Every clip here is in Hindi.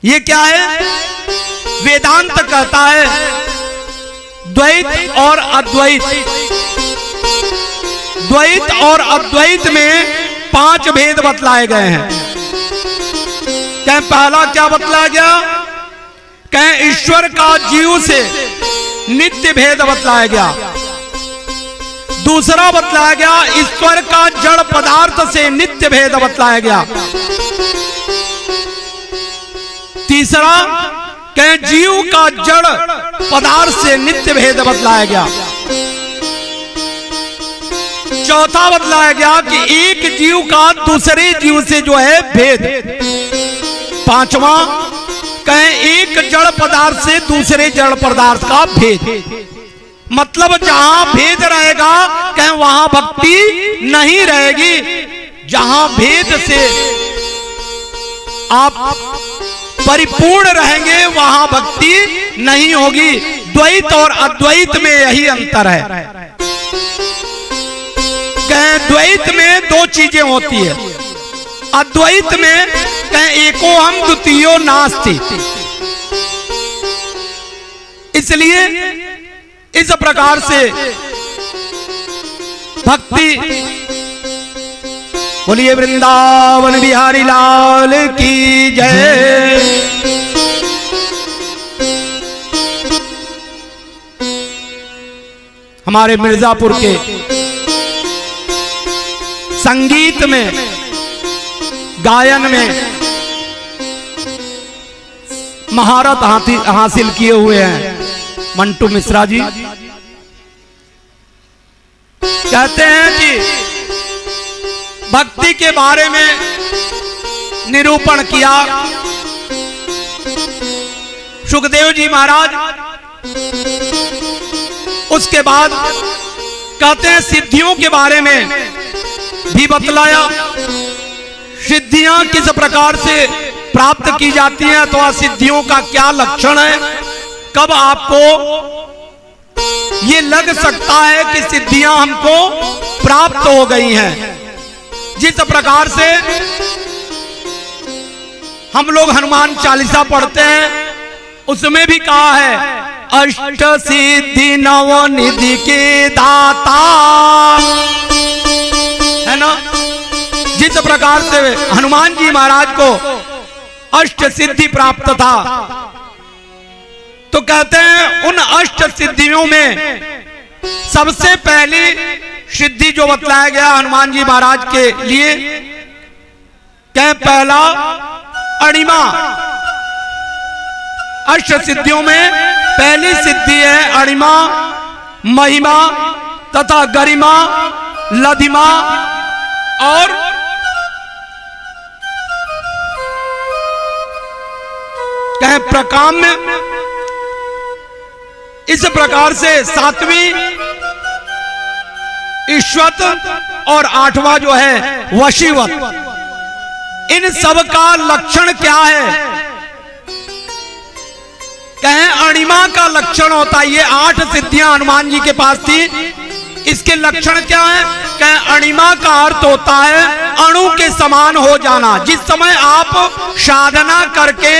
ये क्या है? वेदांत कहता है द्वैत और अद्वैत। द्वैत और अद्वैत में 5 भेद बतलाए गए हैं। कहें पहला क्या बतलाया गया? कहें ईश्वर का जीव से नित्य भेद बतलाया गया। दूसरा बतलाया गया ईश्वर का जड़ पदार्थ से नित्य भेद बतलाया गया। तीसरा कहें जीव का जड़ पदार्थ से नित्य भेद बतलाया गया। चौथा बतलाया गया कि एक जीव का दूसरे जीव से जो है भेद। पांचवा कहें एक जड़ पदार्थ से दूसरे जड़ पदार्थ का भेद। मतलब जहां भेद रहेगा कहें वहां भक्ति नहीं रहेगी। जहां भेद से आप परिपूर्ण रहेंगे वहां भक्ति नहीं होगी। द्वैत और अद्वैत में यही अंतर है। कहें द्वैत में 2 चीजें होती है। अद्वैत में कहें एको हम द्वितीयो नास्ति। इसलिए इस प्रकार से भक्ति। बोलिए वृंदावन बिहारी लाल की जय। हमारे मिर्जापुर के संगीत में, गायन में महारत हासिल किए हुए हैं मंटू मिश्रा जी। कहते हैं कि भक्ति के बारे में निरूपण किया सुखदेव जी महाराज। उसके बाद कहते हैं सिद्धियों के बारे में भी बतलाया। सिद्धियां किस प्रकार से प्राप्त की जाती हैं, तो सिद्धियों का क्या लक्षण है, कब आपको ये लग सकता है कि सिद्धियां हमको प्राप्त हो गई हैं। जिस प्रकार से हम लोग हनुमान चालीसा पढ़ते हैं उसमें भी कहा है अष्ट सिद्धि नवनिधि के दाता, है ना। जिस प्रकार से हनुमान जी महाराज को अष्ट सिद्धि प्राप्त था, तो कहते हैं उन अष्ट सिद्धियों में सबसे पहली सिद्धि जो बतलाया गया हनुमान जी महाराज के लिए, क्या पहला अणिमा। अष्ट सिद्धियों में पहली सिद्धि है अणिमा, महिमा तथा गरिमा, लधिमा और कहे प्रकाम्य। इस प्रकार से 7वीं ईश्वत और 8वां जो है वशीवत। इन सब का लक्षण क्या है? कहें अणिमा का लक्षण होता है, ये 8 सिद्धियां हनुमान जी के पास थी, इसके लक्षण क्या है? कहें अणिमा का अर्थ होता है अणु के समान हो जाना। जिस समय आप साधना करके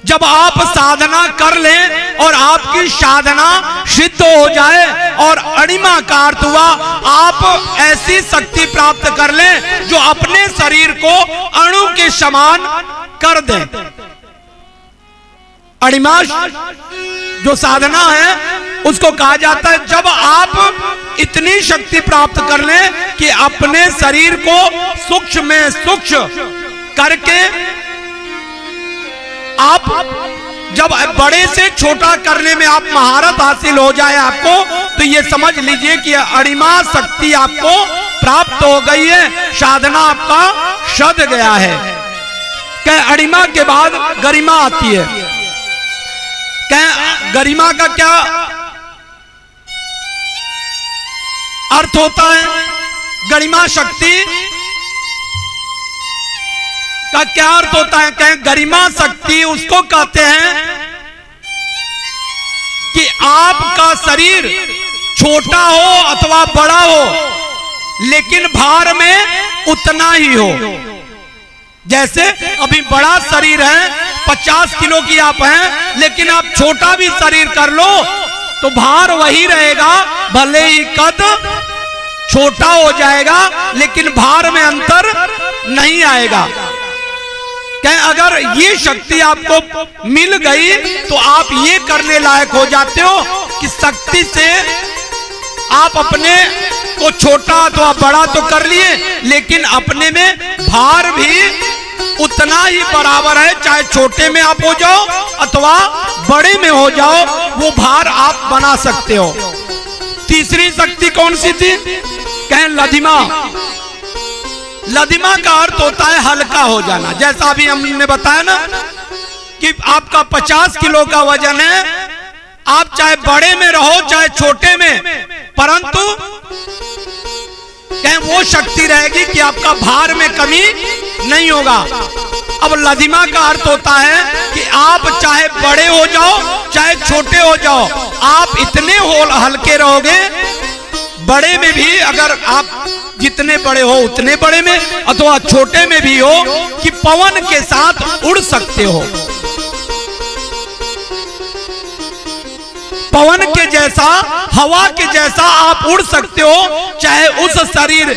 जब आप साधना कर लें और आपकी साधना सिद्ध हो जाए और अणिमा का अर्थ हुआ आप ऐसी शक्ति प्राप्त कर लें जो अपने शरीर को अणु के समान कर दे। अणिमा जो साधना है उसको कहा जाता है जब आप इतनी शक्ति प्राप्त कर लें कि अपने शरीर को सूक्ष्म में सूक्ष्म करके आप जब बड़े से छोटा करने में आप महारत हासिल हो जाए आपको, तो ये समझ लीजिए कि अणिमा शक्ति आपको प्राप्त हो गई है, साधना आपका सध गया है। क्या अणिमा के बाद गरिमा आती है। क्या गरिमा का क्या अर्थ होता है? गरिमा शक्ति का क्या अर्थ होता है? कहें गरिमा शक्ति उसको कहते हैं कि आपका शरीर छोटा हो अथवा बड़ा हो, लेकिन भार में उतना ही हो। जैसे अभी बड़ा शरीर है, 50 किलो की आप हैं, लेकिन आप छोटा भी शरीर कर लो तो भार वही रहेगा, भले ही कद छोटा हो जाएगा लेकिन भार में अंतर नहीं आएगा। क्या अगर ये शक्ति आपको मिल गई तो आप ये करने लायक हो जाते हो कि शक्ति से आप अपने को छोटा अथवा बड़ा तो कर लिए, लेकिन अपने में भार भी उतना ही बराबर है, चाहे छोटे में आप हो जाओ अथवा बड़े में हो जाओ, वो भार आप बना सकते हो। तीसरी शक्ति कौन सी थी? कहें लधिमा। लधिमा का अर्थ होता है हल्का हो जाना। जैसा अभी हमने बताया ना कि आपका 50 किलो का वजन है, आप चाहे बड़े में रहो चाहे छोटे में, परंतु कहें वो शक्ति रहेगी कि आपका भार में कमी नहीं होगा। अब लधिमा का अर्थ होता है कि आप चाहे बड़े हो जाओ चाहे छोटे हो जाओ, आप इतने हल्के रहोगे, बड़े में भी अगर आप जितने बड़े हो उतने बड़े में अथवा छोटे में भी हो कि पवन के साथ उड़ सकते हो। पवन के जैसा, हवा के जैसा आप उड़ सकते हो, चाहे उस शरीर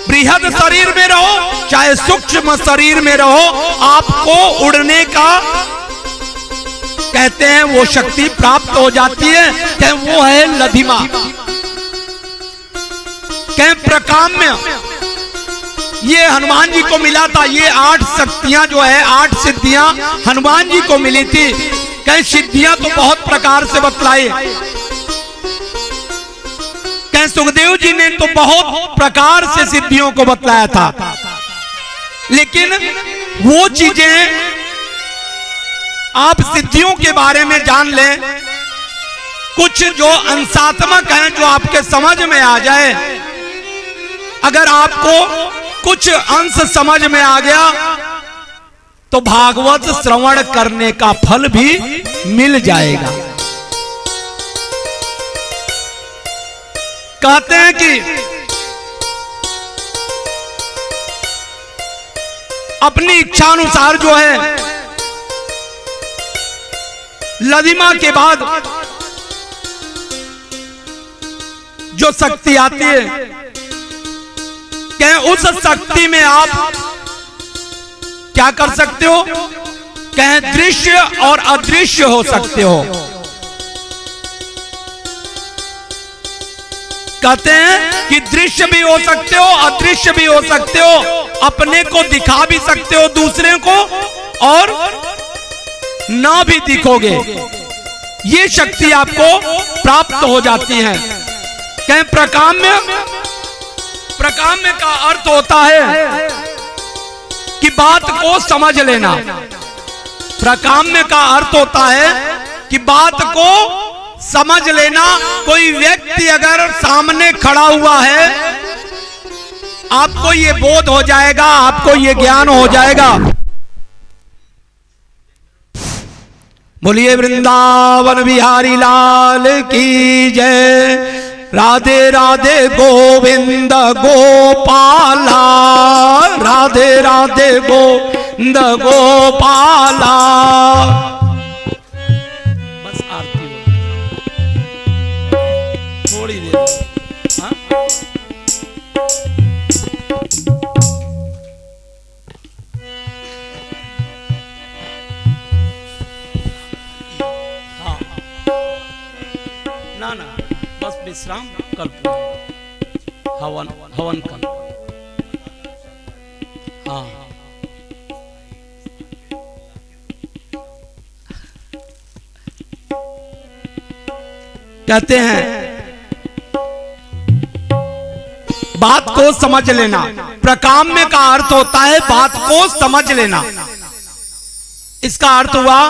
बृहद शरीर में रहो चाहे सूक्ष्म शरीर में रहो, आपको उड़ने का कहते हैं वो शक्ति प्राप्त हो जाती है। क्या वो है लधिमा। क्या प्रकाम्य, ये हनुमान जी को मिला था। ये 8 शक्तियां जो है, 8 सिद्धियां हनुमान जी को मिली थी। कई सिद्धियां तो बहुत प्रकार से बतलाई, कई सुखदेव जी ने तो बहुत प्रकार से सिद्धियों को बतलाया था, लेकिन वो चीजें आप सिद्धियों के बारे में जान लें, कुछ जो अंशात्मक हैं जो आपके समझ में आ जाए। अगर आपको कुछ अंश समझ में आ गया तो भागवत श्रवण करने का फल भी मिल जाएगा। कहते हैं कि अपनी इच्छा अनुसार जो है लधिमा के बाद जो शक्ति आती है, क्या उस शक्ति में आप क्या कर सकते हो? क्या दृश्य और अदृश्य हो सकते हो। कहते हैं कि दृश्य भी हो सकते हो अदृश्य भी हो सकते हो, अपने को दिखा भी सकते हो दूसरे को और ना भी दिखोगे, ये शक्ति आपको प्राप्त हो जाती है। क्या प्रकाम्य, प्रकाम्य का अर्थ होता है कि बात को समझ लेना। प्रकाम्य का अर्थ होता है कि बात को समझ लेना। कोई व्यक्ति अगर सामने खड़ा हुआ है, आपको ये बोध हो जाएगा, आपको ये ज्ञान हो जाएगा। बोलिए वृंदावन बिहारी लाल की जय। राधे राधे गोविंद गोपाला, राधे राधे गोविंद गोपाला। बस आरती थोड़ी देर। हाँ? हाँ ना ना बस विश्राम कर, हवन हवन कर। हाँ कहते हैं बात को समझ लेना। प्रकाम्य का अर्थ होता है बात को समझ लेना। इसका अर्थ हुआ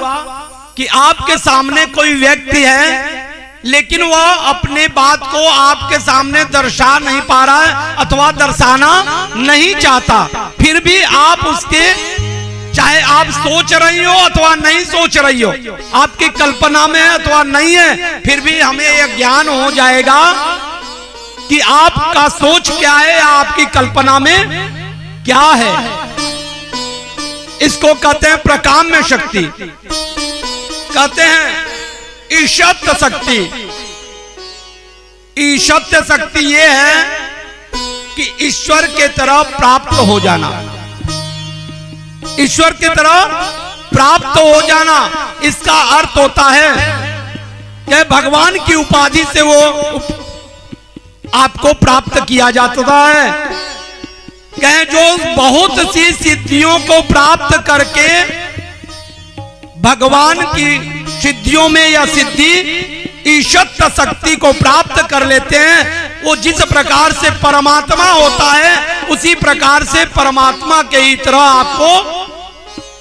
कि आपके सामने कोई व्यक्ति है, लेकिन वह अपने बात को आपके सामने दर्शा नहीं पा रहा है अथवा दर्शाना नहीं चाहता, फिर भी आप उसके, चाहे आप सोच रही हो अथवा नहीं सोच रही हो, आपकी कल्पना में है अथवा नहीं है, फिर भी हमें यह ज्ञान हो जाएगा कि आपका सोच क्या है, आपकी कल्पना में क्या है। इसको कहते हैं प्रकाम्य शक्ति, कहते हैं ईशत शक्ति। ईशत शक्ति यह है कि ईश्वर के तरफ प्राप्त हो जाना, ईश्वर की तरफ प्राप्त हो जाना। इसका अर्थ होता है कि भगवान की उपाधि से वो आपको प्राप्त किया जाता है। कहें जो बहुत सी सिद्धियों को प्राप्त करके भगवान की सिद्धियों में या सिद्धि ईशत शक्ति को प्राप्त कर लेते हैं, वो जिस प्रकार से परमात्मा होता है उसी प्रकार से परमात्मा के ही तरह आपको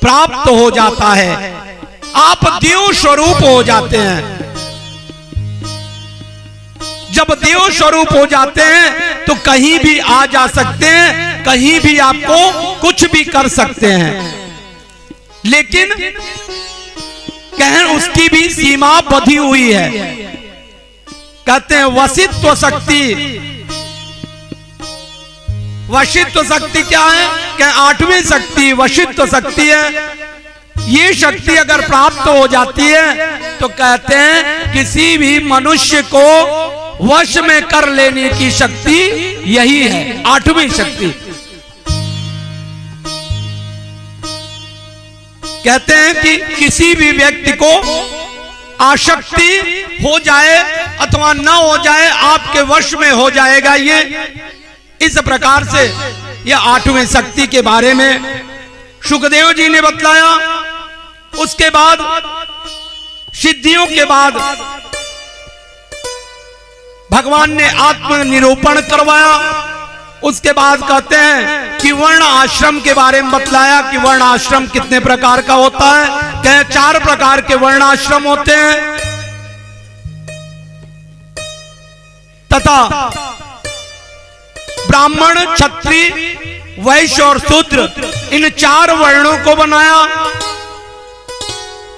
प्राप्त हो जाता है। आप देव स्वरूप हो जाते हैं। जब देव स्वरूप हो जाते हैं तो कहीं भी आ जा सकते हैं, कहीं भी आपको कुछ भी कर सकते हैं, लेकिन कहें उसकी भी सीमा बधी हुई है। कहते हैं वशित्व शक्ति। वशित्व शक्ति क्या है? क्या आठवीं शक्ति वशित्व शक्ति है। ये शक्ति अगर प्राप्त हो जाती है तो कहते हैं किसी भी मनुष्य को वश में कर लेने की शक्ति यही है, आठवीं शक्ति। कहते हैं कि किसी भी व्यक्ति को आसक्ति हो जाए अथवा न हो जाए, आपके वश में हो जाएगा। ये इस प्रकार से यह आठवीं शक्ति के बारे में सुखदेव जी ने बतलाया। उसके बाद सिद्धियों के बाद भगवान ने आत्म निरूपण करवाया। उसके बाद कहते हैं कि वर्ण आश्रम के बारे में बतलाया कि वर्ण आश्रम कितने प्रकार का होता है। कहे 4 प्रकार के वर्ण आश्रम होते हैं तथा ब्राह्मण, क्षत्रिय, वैश्य और शूद्र, इन 4 वर्णों को बनाया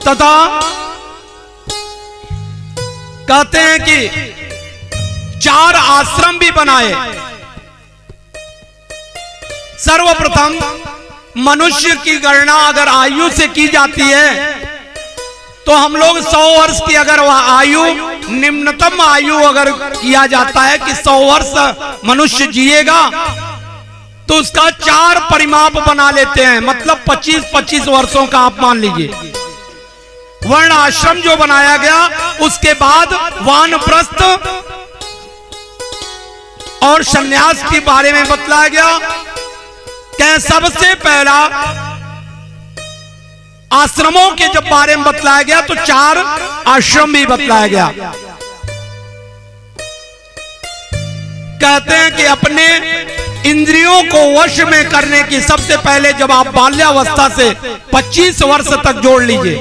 तथा कहते हैं कि 4 आश्रम भी बनाए। सर्वप्रथम मनुष्य की गणना अगर आयु से की जाती है तो हम लोग 100 वर्ष की अगर वह आयु, निम्नतम आयु अगर किया जाता है कि 100 वर्ष मनुष्य जिएगा तो उसका 4 परिमाप बना लेते हैं, मतलब 25-25 वर्षों का आप मान लीजिए। वर्ण आश्रम जो बनाया गया, उसके बाद वानप्रस्थ और सन्यास के बारे में बतलाया गया। क्या सबसे पहला आश्रमों के जब बारे में बतलाया गया तो 4 आश्रम भी बतलाया गया। कहते हैं कि अपने इंद्रियों को वश में करने की सबसे पहले जब आप बाल्यावस्था से 25 वर्ष तक जोड़ लीजिए,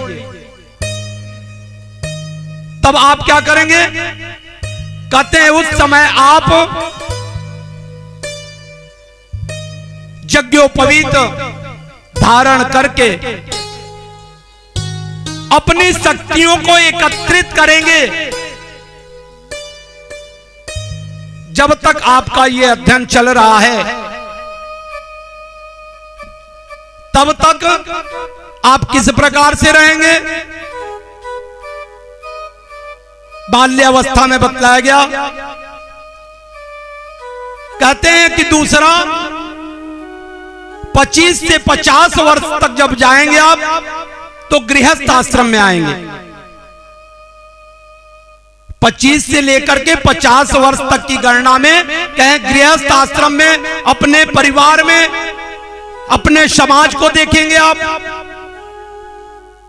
तब आप क्या करेंगे? कहते हैं उस समय आप यज्ञोपवीत धारण करके अपनी शक्तियों को एकत्रित करेंगे। जब तक आपका यह अध्ययन चल रहा है तब तक आप किस प्रकार से रहेंगे? बाल्यावस्था में बतलाया गया। कहते हैं कि दूसरा 25 से 50 वर्ष तक जब जाएंगे आप तो गृहस्थ आश्रम में आएंगे। 25 से लेकर के 50 वर्ष तक की गणना में कहें गृहस्थ आश्रम में अपने परिवार में, अपने समाज को देखेंगे, आप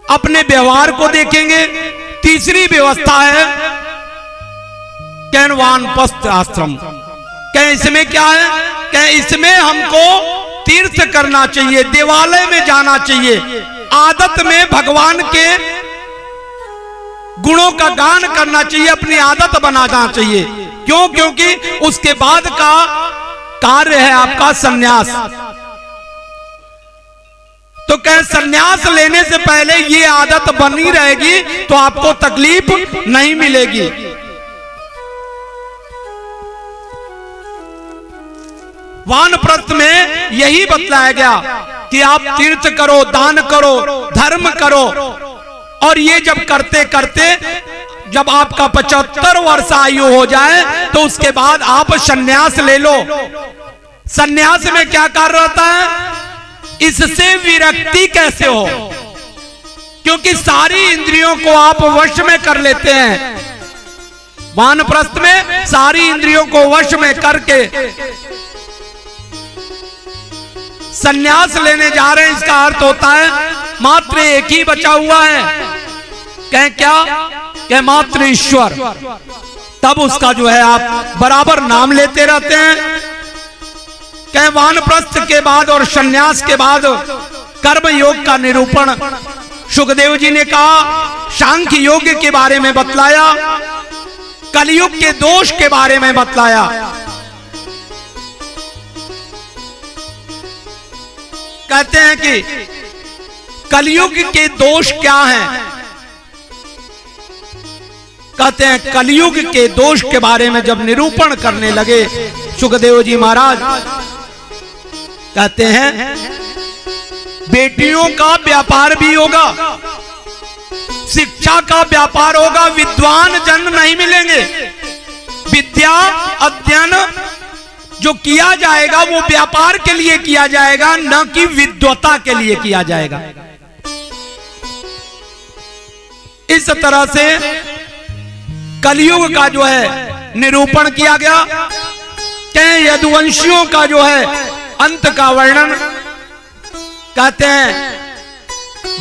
अपने व्यवहार को देखेंगे। तीसरी व्यवस्था है वानप्रस्थ आश्रम। क्या इसमें क्या है? क्या इसमें हमको तीर्थ करना चाहिए, देवालय में जाना चाहिए, आदत में भगवान के गुणों का गान करना चाहिए, अपनी आदत बनाना चाहिए। क्यों? क्योंकि उसके बाद का कार्य है आपका सन्यास। तो कह सन्यास लेने से पहले ये आदत बनी रहेगी तो आपको तकलीफ नहीं मिलेगी। वानप्रस्थ में यही बतलाया गया कि आप तीर्थ करो, दान करो, धर्म करो। और ये जब करते करते जब आपका 75 वर्ष आयु हो जाए तो उसके बाद आप सन्यास ले लो। सन्यास में क्या कार्य रहता है? इससे विरक्ति कैसे हो, क्योंकि सारी इंद्रियों को आप वश में कर लेते हैं। वानप्रस्थ में सारी इंद्रियों को वश में करके सन्यास लेने जा रहे हैं। इसका अर्थ होता है मात्र एक ही बचा हुआ है, कहें क्या? कहें मात्र ईश्वर। तब उसका जो है आप बराबर नाम लेते रहते हैं। कहें वानप्रस्थ के बाद और सन्यास के बाद कर्म योग का निरूपण सुखदेव जी ने कहा, सांख्य योग के बारे में बतलाया, कलयुग के दोष के बारे में बतलाया। कहते हैं कि कलयुग के दोष क्या हैं? कहते हैं कलयुग के दोष के बारे में जब निरूपण करने लगे सुखदेव जी महाराज, कहते हैं बेटियों का व्यापार भी होगा, शिक्षा का व्यापार होगा, विद्वान जन नहीं मिलेंगे। विद्या अध्ययन जो किया जाएगा वो व्यापार के लिए किया जाएगा, न कि विद्वता के लिए किया जाएगा। इस तरह से कलयुग का जो है निरूपण किया गया। कई यदुवंशियों का जो है अंत का वर्णन कहते हैं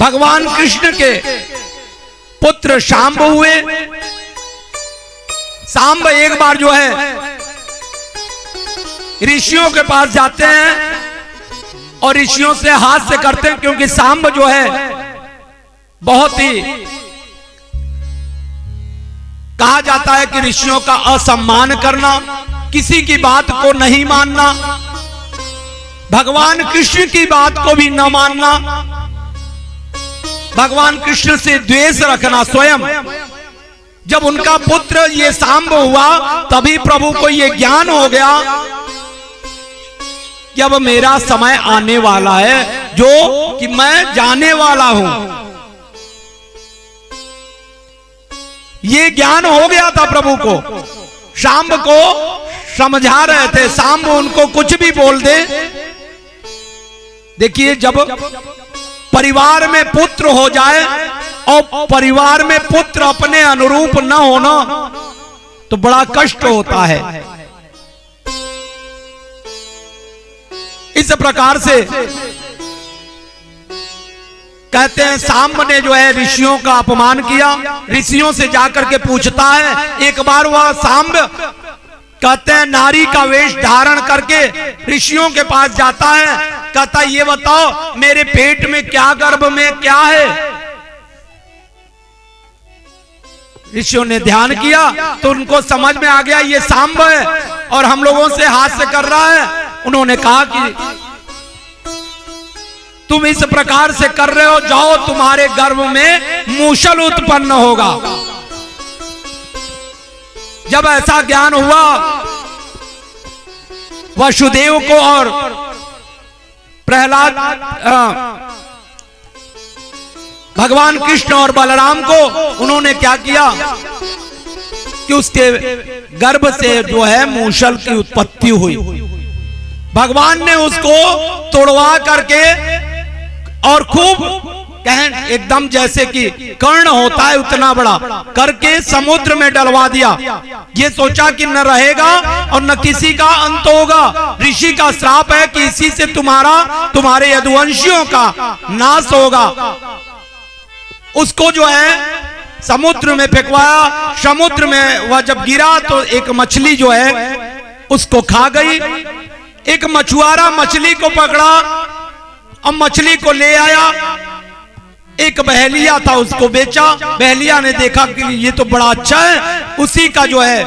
भगवान कृष्ण के पुत्र शांब हुए। शांब एक बार जो है ऋषियों के पास जाते हैं और ऋषियों से हास्य करते हैं, क्योंकि शांब जो है बहुत ही कहा जाता है कि ऋषियों का असम्मान करना, किसी की बात को नहीं मानना, भगवान कृष्ण की बात को भी न मानना, भगवान कृष्ण से द्वेष रखना स्वयं। जब उनका पुत्र ये शांब हुआ तभी प्रभु को ये ज्ञान हो गया कि अब मेरा समय आने वाला है जो कि मैं जाने वाला हूं। ये ज्ञान हो गया था प्रभु को। शांब को समझा रहे थे, शांब उनको कुछ भी बोल दे। देखिए जब परिवार में पुत्र हो जाए और परिवार में पुत्र अपने अनुरूप न होना तो बड़ा कष्ट होता है। इस प्रकार से कहते हैं शांब ने जो है ऋषियों का अपमान किया। ऋषियों से जाकर के पूछता है, एक बार वह शांब कहते हैं नारी का वेश धारण करके ऋषियों के पास जाता है। कहता ये बताओ मेरे पेट में क्या, गर्भ में क्या है? ऋषियों ने ध्यान किया तो उनको समझ में आ गया ये शांब है और हम लोगों से हास्य कर रहा है। उन्होंने कहा कि तुम इस प्रकार से कर रहे हो, जाओ तुम्हारे गर्भ में मूषल उत्पन्न होगा। जब ऐसा ज्ञान हुआ वसुदेव को और प्रहलाद भगवान कृष्ण और बलराम को, उन्होंने क्या किया कि उसके गर्भ से जो है मूषल की उत्पत्ति हुई। भगवान ने उसको तोड़वा करके और खूब कहें एकदम जैसे कि कर्ण होता है उतना बड़ा करके समुद्र में डलवा दिया। ये सोचा कि न रहेगा और न किसी का अंत होगा। ऋषि का श्राप है कि इसी से तुम्हारे यदुवंशियों का नाश होगा। उसको जो है समुद्र में फेंकवाया। समुद्र में वह जब गिरा तो एक मछली जो है उसको खा गई। एक मछुआरा मछली को पकड़ा और मछली को ले आया। एक बहेलिया था उसको बेचा। बहेलिया ने देखा कि ये तो बड़ा अच्छा है, उसी का जो है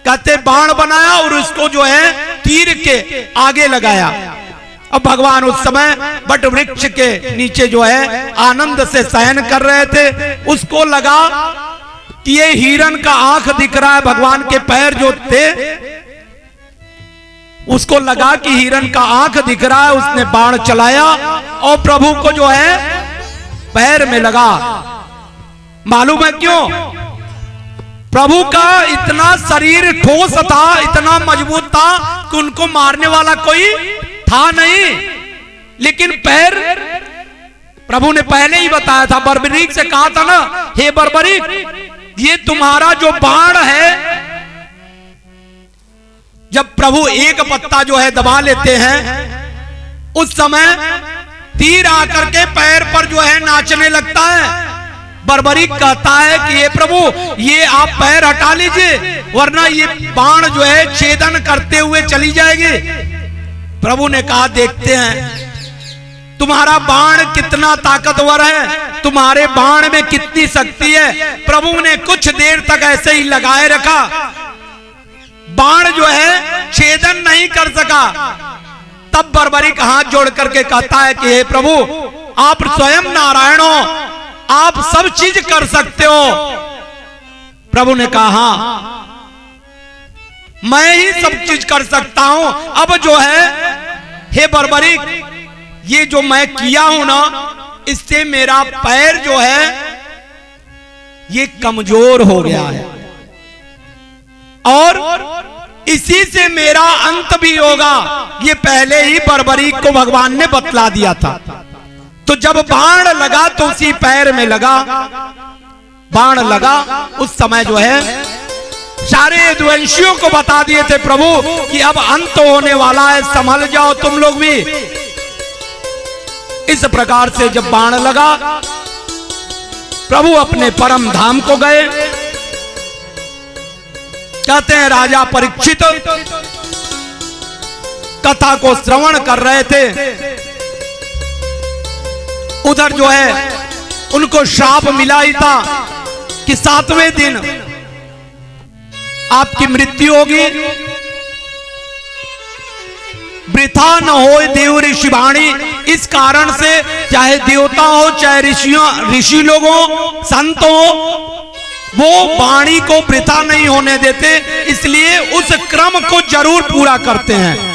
कहते बाण बनाया और उसको जो है तीर के आगे लगाया। अब भगवान उस समय बट वृक्ष के नीचे जो है आनंद से शयन कर रहे थे। उसको लगा कि ये हिरण का आंख दिख रहा है। भगवान के पैर जो थे उसको लगा कि हिरण का आंख दिख रहा है, उसने बाण चलाया और प्रभु को जो है पैर में लगा। मालूम है क्यों? प्रभु का इतना शरीर ठोस था, इतना मजबूत था कि उनको मारने वाला कोई था नहीं। लेकिन पैर, प्रभु ने पहले ही बताया था, बर्बरीक से कहा था ना, हे बर्बरीक ये तुम्हारा जो बाण है, जब प्रभु एक पत्ता जो है दबा लेते हैं उस समय तीर आकर के पैर पर जो है नाचने लगता है। बर्बरीक कहता है कि ये प्रभु ये आप पैर हटा लीजिए वरना ये बाण जो है छेदन करते हुए चली जाएगी। प्रभु ने कहा देखते हैं तुम्हारा बाण कितना ताकतवर है, तुम्हारे बाण में कितनी शक्ति है। प्रभु ने कुछ देर तक ऐसे ही लगाए रखा, बाण जो है छेदन नहीं कर सका। तब बर्बरीक हाथ जोड़ करके कहता है कि हे प्रभु आप स्वयं नारायण हो, आप सब चीज कर सकते हो। प्रभु ने कहा हाँ मैं ही सब चीज कर सकता हूं। अब जो है हे बर्बरीक ये जो मैं किया हूं ना, इससे मेरा पैर जो है ये कमजोर हो गया है और इसी से मेरा अंत भी होगा। ये पहले ही बर्बरीक को भगवान ने बतला दिया था। तो जब बाण लगा तो उसी पैर में लगा, बाण लगा उस समय जो है सारे यदुवंशियों को बता दिए थे प्रभु कि अब अंत होने वाला है, संभल जाओ तुम लोग भी। इस प्रकार से जब बाण लगा प्रभु अपने परम धाम को गए। कहते हैं राजा परीक्षित कथा को श्रवण कर रहे थे, उधर जो है उनको श्राप मिला ही था कि 7वें दिन आपकी मृत्यु होगी। वृथा न हो देव ऋषि वाणी, इस कारण से चाहे देवता हो चाहे ऋषि लोग हो संत हो, वो वाणी को वृथा नहीं होने देते, इसलिए उस क्रम को जरूर पूरा करते हैं।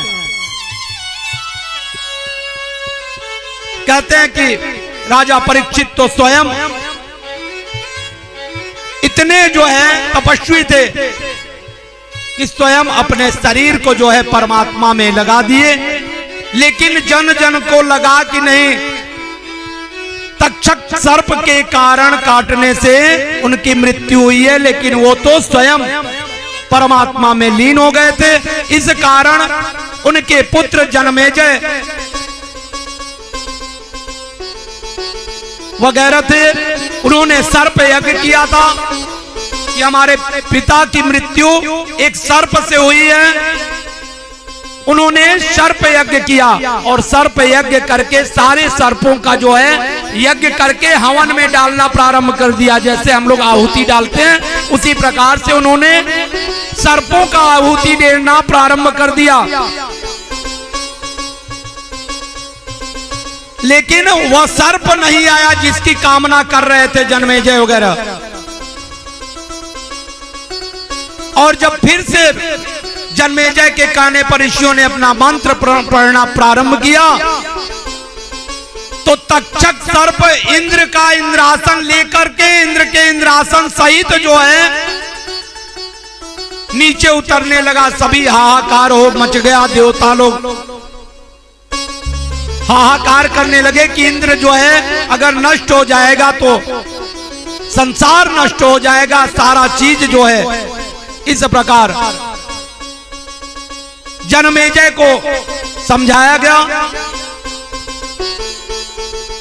कहते हैं कि राजा परीक्षित तो स्वयं इतने जो है तपस्वी थे कि स्वयं अपने शरीर को जो है परमात्मा में लगा दिए। लेकिन जन जन को लगा कि नहीं, तक्षक सर्प के कारण काटने से उनकी मृत्यु हुई है, लेकिन वो तो स्वयं परमात्मा में लीन हो गए थे। इस कारण उनके पुत्र जन्मेजय वगैरह थे, उन्होंने सर्प यज्ञ किया था कि हमारे पिता की मृत्यु एक सर्प से हुई है। उन्होंने सर्प यज्ञ किया और सर्प यज्ञ करके सारे सर्पों का जो है यज्ञ करके हवन में डालना प्रारंभ कर दिया। जैसे हम लोग आहुति डालते हैं उसी प्रकार से उन्होंने सर्पों का आहुति देना प्रारंभ कर दिया। लेकिन वह सर्प नहीं आया जिसकी कामना कर रहे थे जन्मेजय वगैरह। और जब फिर से जन्मेजय के कहने पर ऋषियों ने अपना मंत्र पढ़ना प्रारंभ किया तो तक्षक सर्प इंद्र का इंद्रासन लेकर के इंद्र के इंद्रासन सहित जो है नीचे उतरने लगा। सभी हाहाकार हो मच गया, देवता लोग हाहाकार करने लगे कि इंद्र जो है अगर नष्ट हो जाएगा तो संसार नष्ट हो जाएगा, सारा चीज जो है। इस प्रकार जन्मेजय को समझाया गया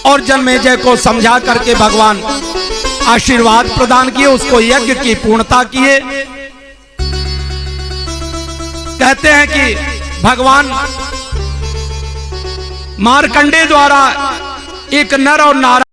और जन्मेजय को समझा करके भगवान आशीर्वाद प्रदान किए, उसको यज्ञ की पूर्णता किए। कहते हैं कि भगवान मार्कंडेय द्वारा एक नर और नारायण